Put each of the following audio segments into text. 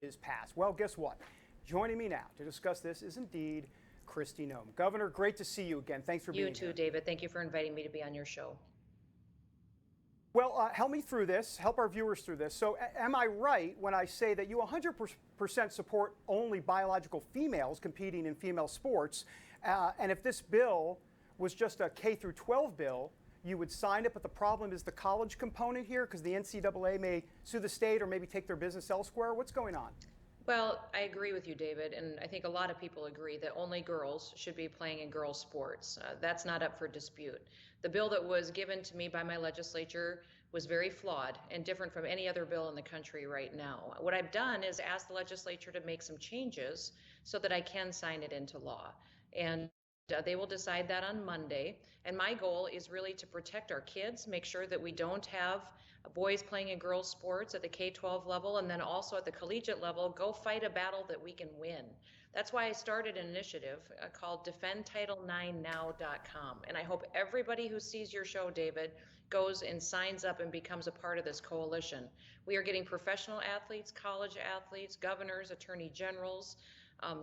is passed. Well, guess what? Joining me now to discuss this is indeed Kristi Noem. Governor, great to see you again. Thanks for being here. You too, David. Thank you for inviting me to be on your show. Well, help me through this, help our viewers through this. So am I right when I say that you 100% support only biological females competing in female sports? And if this bill was just a K through 12 bill, you would sign it, but the problem is the college component here because the NCAA may sue the state or maybe take their business elsewhere. What's going on? Well, I agree with you, David, and I think a lot of people agree that only girls should be playing in girls' sports. That's not up for dispute. The bill that was given to me by my legislature was very flawed and different from any other bill in the country right now. What I've done is ask the legislature to make some changes so that I can sign it into law. And they will decide that on Monday. And my goal is really to protect our kids, make sure that we don't have boys playing in girls' sports at the K-12 level, and then also at the collegiate level, go fight a battle that we can win. That's why I started an initiative called defendtitle9now.com. And I hope everybody who sees your show, David, goes and signs up and becomes a part of this coalition. We are getting professional athletes, college athletes, governors, attorney generals,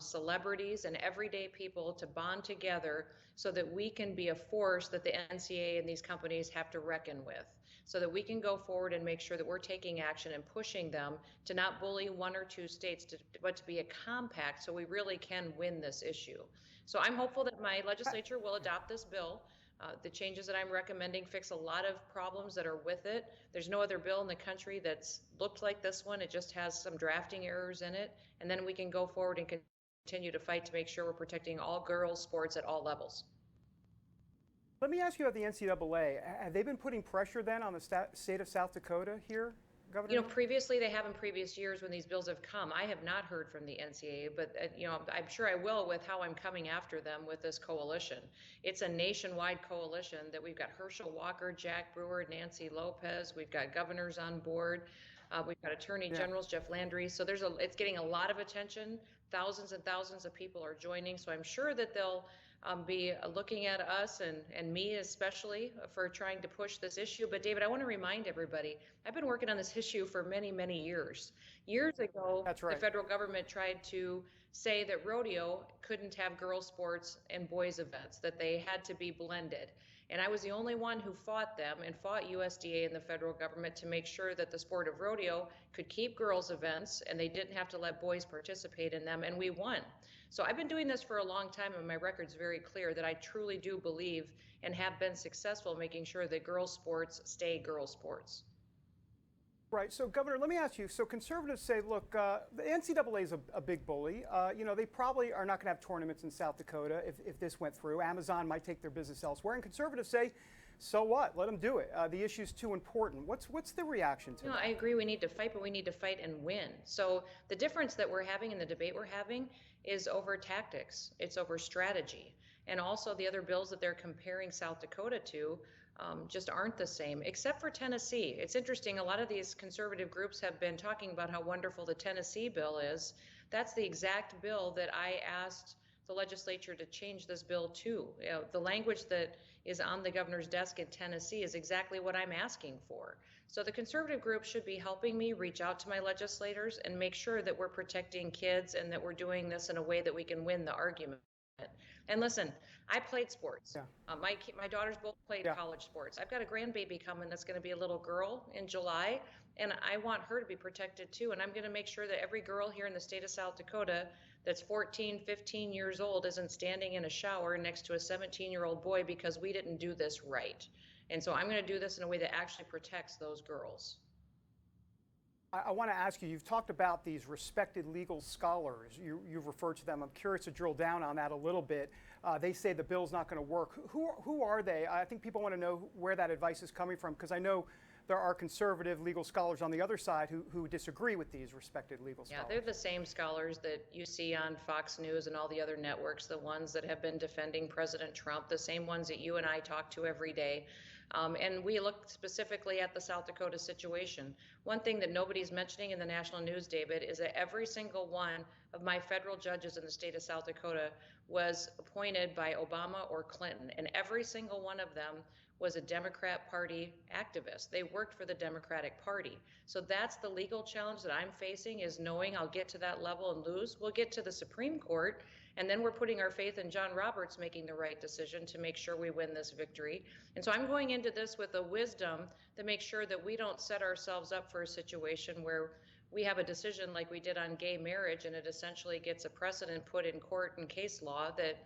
celebrities and everyday people to bond together so that we can be a force that the NCAA and these companies have to reckon with, so that we can go forward and make sure that we're taking action and pushing them to not bully one or two states, but to be a compact so we really can win this issue. So I'm hopeful that my legislature will adopt this bill. The changes that I'm recommending fix a lot of problems that are with it. There's no other bill in the country that's looked like this one. It just has some drafting errors in it. And then we can go forward and continue to fight to make sure we're protecting all girls' sports at all levels. Let me ask you about the NCAA. Have they been putting pressure then on the state of South Dakota here, Governor? You know, previously they have in previous years when these bills have come. I have not heard from the NCAA, but I'm sure I will with how I'm coming after them with this coalition. It's a nationwide coalition that we've got Herschel Walker, Jack Brewer, Nancy Lopez. We've got governors on board. We've got attorney generals, Jeff Landry. So it's getting a lot of attention. Thousands and thousands of people are joining. So I'm sure that they'll be looking at us and me especially for trying to push this issue. But David, I want to remind everybody, I've been working on this issue for many, many years. Years ago, That's right. The federal government tried to say that rodeo couldn't have girls' sports and boys' events, that they had to be blended. And I was the only one who fought them and fought USDA and the federal government to make sure that the sport of rodeo could keep girls' events and they didn't have to let boys participate in them, and we won. So I've been doing this for a long time, and my record's very clear that I truly do believe and have been successful making sure that girls' sports stay girls' sports. Right. So, Governor, let me ask you. So conservatives say, look, the NCAA is a big bully. They probably are not going to have tournaments in South Dakota if this went through. Amazon might take their business elsewhere. And conservatives say, so what? Let them do it. The issue's too important. What's the reaction to that? I agree we need to fight, but we need to fight and win. So the difference that we're having in the debate we're having is over tactics. It's over strategy. And also the other bills that they're comparing South Dakota to just aren't the same, except for Tennessee. It's interesting, a lot of these conservative groups have been talking about how wonderful the Tennessee bill is. That's the exact bill that I asked the legislature to change this bill to. The language that is on the governor's desk in Tennessee is exactly what I'm asking for. So the conservative group should be helping me reach out to my legislators and make sure that we're protecting kids and that we're doing this in a way that we can win the argument. And listen, I played sports. Yeah. My daughters both played college sports. I've got a grandbaby coming that's going to be a little girl in July, and I want her to be protected too. And I'm going to make sure that every girl here in the state of South Dakota that's 14, 15 years old isn't standing in a shower next to a 17-year-old boy because we didn't do this right. And so I'm going to do this in a way that actually protects those girls. I want to ask you, you've talked about these respected legal scholars. You've referred to them. I'm curious to drill down on that a little bit. They say the bill's not going to work. Who are they? I think people want to know where that advice is coming from, because I know there are conservative legal scholars on the other side who disagree with these respected legal scholars. Yeah, they're the same scholars that you see on Fox News and all the other networks, the ones that have been defending President Trump, the same ones that you and I talk to every day. And we look specifically at the South Dakota situation. One thing that nobody's mentioning in the national news, David, is that every single one of my federal judges in the state of South Dakota was appointed by Obama or Clinton, and every single one of them was a Democrat Party activist. They worked for the Democratic Party. So that's the legal challenge that I'm facing, is knowing I'll get to that level and lose. We'll get to the Supreme Court, and then we're putting our faith in John Roberts making the right decision to make sure we win this victory. And so I'm going into this with a wisdom to make sure that we don't set ourselves up for a situation where we have a decision like we did on gay marriage, and it essentially gets a precedent put in court and case law that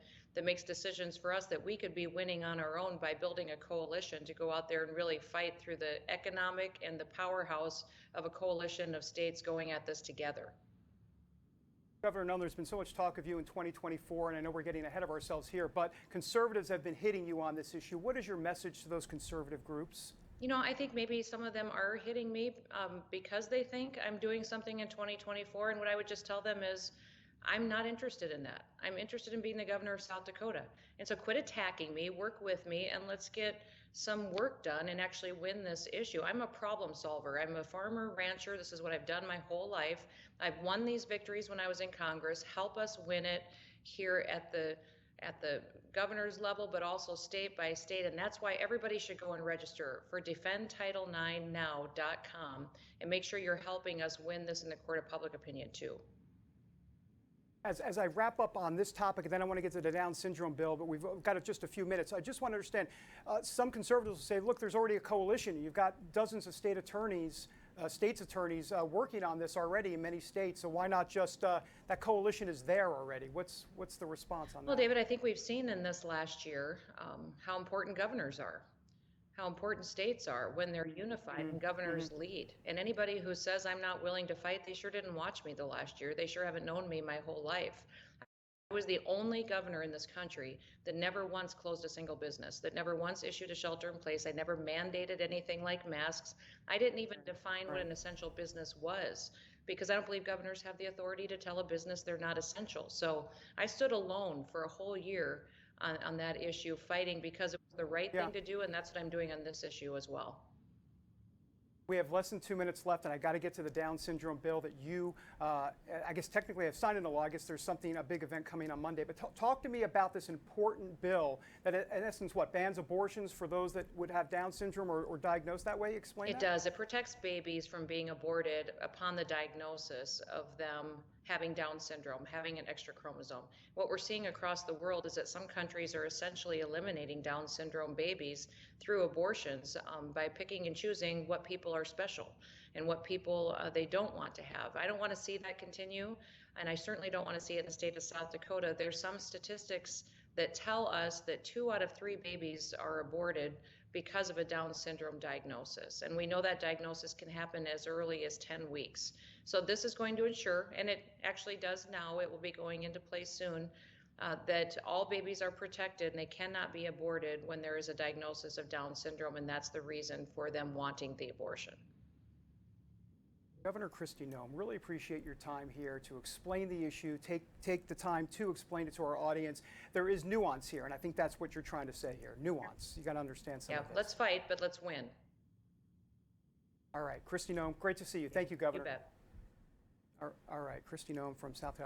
makes decisions for us that we could be winning on our own by building a coalition to go out there and really fight through the economic and the powerhouse of a coalition of states going at this together. Governor Noem, there's been so much talk of you in 2024, and I know we're getting ahead of ourselves here, but conservatives have been hitting you on this issue. What is your message to those conservative groups? You know, I think maybe some of them are hitting me because they think I'm doing something in 2024. And what I would just tell them is, I'm not interested in that. I'm interested in being the governor of South Dakota. And so quit attacking me, work with me, and let's get some work done and actually win this issue. I'm a problem solver. I'm a farmer, rancher. This is what I've done my whole life. I've won these victories when I was in Congress. Help us win it here at the governor's level, but also state by state. And that's why everybody should go and register for defendtitle9now.com and make sure you're helping us win this in the court of public opinion too. As I wrap up on this topic, and then I want to get to the Down syndrome bill, but we've got just a few minutes. I just want to understand, some conservatives will say, look, there's already a coalition. You've got dozens of state attorneys, states attorneys working on this already in many states. So why not just, that coalition is there already? What's the response on that? Well, David, I think we've seen in this last year how important governors are, how important states are when they're unified and governors lead. And anybody who says I'm not willing to fight, they sure didn't watch me the last year. They sure haven't known me my whole life. I was the only governor in this country that never once closed a single business, that never once issued a shelter in place. I never mandated anything like masks. I didn't even define what an essential business was, because I don't believe governors have the authority to tell a business they're not essential. So I stood alone for a whole year on that issue, fighting because it was the right thing to do, and that's what I'm doing on this issue as well. We have less than 2 minutes left, and I got to get to the Down syndrome bill that you, I guess technically have signed into law. I guess there's a big event coming on Monday. But talk to me about this important bill that, in essence, bans abortions for those that would have Down syndrome or diagnosed that way? Explain that. It does. It protects babies from being aborted upon the diagnosis of them having Down syndrome, having an extra chromosome. What we're seeing across the world is that some countries are essentially eliminating Down syndrome babies through abortions by picking and choosing what people are special and what people they don't want to have. I don't want to see that continue, and I certainly don't want to see it in the state of South Dakota. There's some statistics that tell us that 2 out of 3 babies are aborted because of a Down syndrome diagnosis. And we know that diagnosis can happen as early as 10 weeks. So this is going to ensure, and it actually does now, it will be going into place soon, that all babies are protected and they cannot be aborted when there is a diagnosis of Down syndrome, and that's the reason for them wanting the abortion. Governor Kristi Noem, really appreciate your time here to explain the issue, take the time to explain it to our audience. There is nuance here, and I think that's what you're trying to say here, nuance. You got to understand some of this. Let's fight, but let's win. All right, Kristi Noem, great to see you. Thank you, Governor. You bet. All right, Kristi Noem from South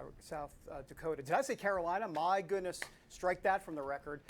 Dakota. Did I say Carolina? My goodness, strike that from the record.